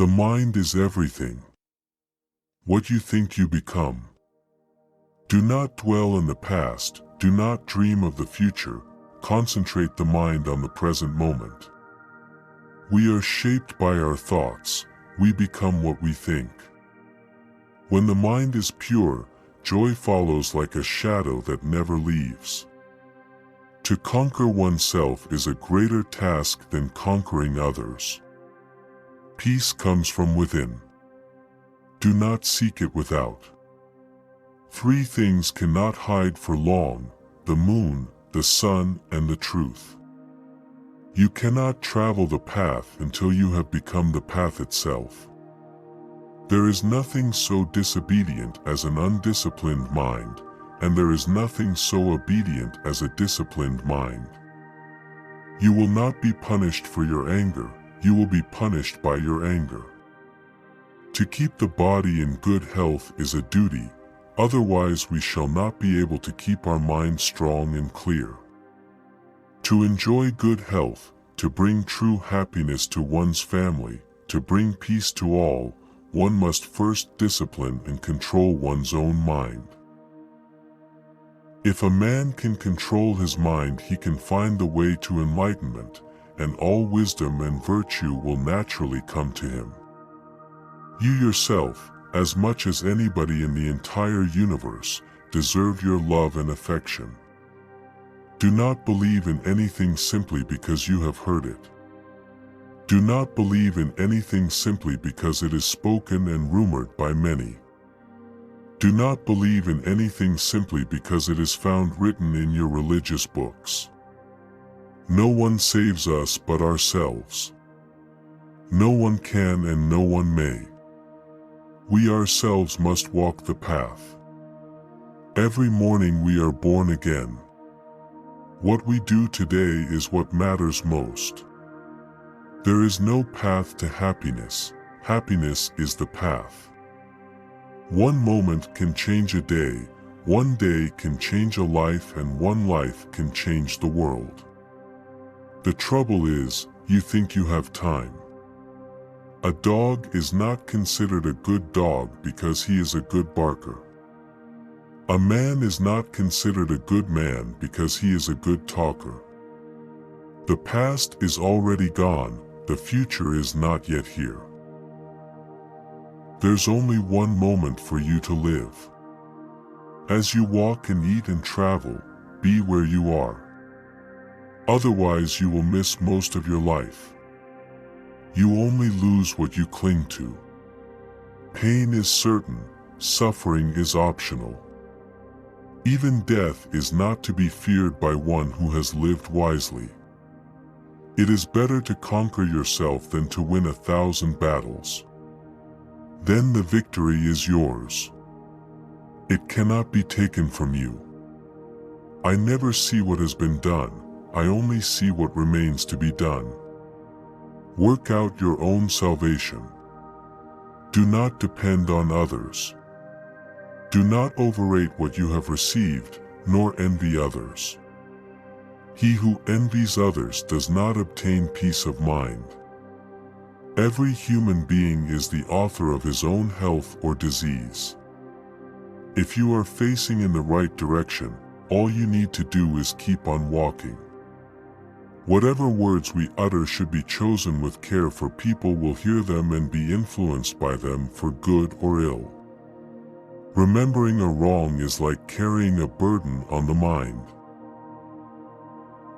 The mind is everything. What you think you become. Do not dwell in the past, do not dream of the future, concentrate the mind on the present moment. We are shaped by our thoughts, we become what we think. When the mind is pure, joy follows like a shadow that never leaves. To conquer oneself is a greater task than conquering others. Peace comes from within. Do not seek it without. Three things cannot hide for long: the moon, the sun, and the truth. You cannot travel the path until you have become the path itself. There is nothing so disobedient as an undisciplined mind, and there is nothing so obedient as a disciplined mind. You will not be punished for your anger, you will be punished by your anger. To keep the body in good health is a duty, otherwise we shall not be able to keep our mind strong and clear. To enjoy good health, to bring true happiness to one's family, to bring peace to all, one must first discipline and control one's own mind. If a man can control his mind, he can find the way to enlightenment, and all wisdom and virtue will naturally come to him. You yourself, as much as anybody in the entire universe, deserve your love and affection. Do not believe in anything simply because you have heard it. Do not believe in anything simply because it is spoken and rumored by many. Do not believe in anything simply because it is found written in your religious books. No one saves us but ourselves. No one can and no one may. We ourselves must walk the path. Every morning we are born again. What we do today is what matters most. There is no path to happiness. Happiness is the path. One moment can change a day, one day can change a life, and one life can change the world. The trouble is, you think you have time. A dog is not considered a good dog because he is a good barker. A man is not considered a good man because he is a good talker. The past is already gone, the future is not yet here. There's only one moment for you to live. As you walk and eat and travel, be where you are. Otherwise you will miss most of your life. You only lose what you cling to. Pain is certain, suffering is optional. Even death is not to be feared by one who has lived wisely. It is better to conquer yourself than to win 1,000 battles. Then the victory is yours. It cannot be taken from you. I never see what has been done, I only see what remains to be done. Work out your own salvation. Do not depend on others. Do not overrate what you have received, nor envy others. He who envies others does not obtain peace of mind. Every human being is the author of his own health or disease. If you are facing in the right direction, all you need to do is keep on walking. Whatever words we utter should be chosen with care, for people will hear them and be influenced by them for good or ill. Remembering a wrong is like carrying a burden on the mind.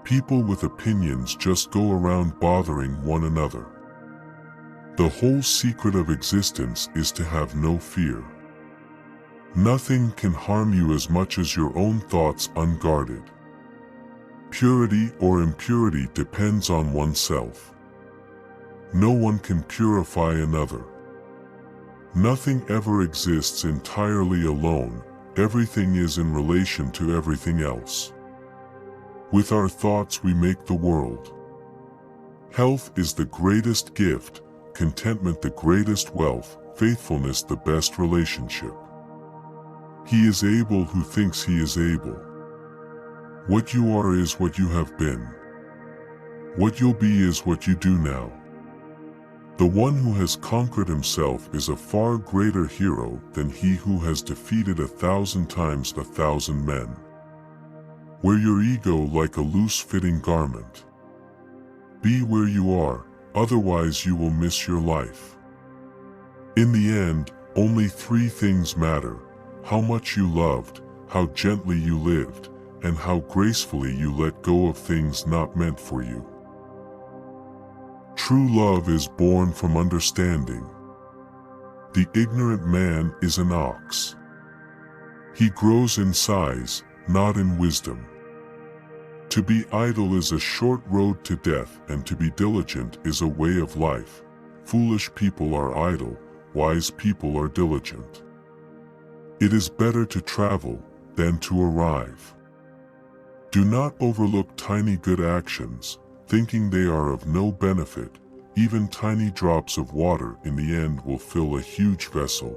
People with opinions just go around bothering one another. The whole secret of existence is to have no fear. Nothing can harm you as much as your own thoughts unguarded. Purity or impurity depends on oneself. No one can purify another. Nothing ever exists entirely alone, everything is in relation to everything else. With our thoughts we make the world. Health is the greatest gift, contentment the greatest wealth, faithfulness the best relationship. He is able who thinks he is able. What you are is what you have been. What you'll be is what you do now. The one who has conquered himself is a far greater hero than he who has defeated 1,000 times 1,000 men. Wear your ego like a loose-fitting garment. Be where you are, otherwise you will miss your life. In the end, only 3 things matter: how much you loved, how gently you lived, and how gracefully you let go of things not meant for you. True love is born from understanding. The ignorant man is an ox. He grows in size, not in wisdom. To be idle is a short road to death, and to be diligent is a way of life. Foolish people are idle, wise people are diligent. It is better to travel than to arrive. Do not overlook tiny good actions, thinking they are of no benefit. Even tiny drops of water in the end will fill a huge vessel.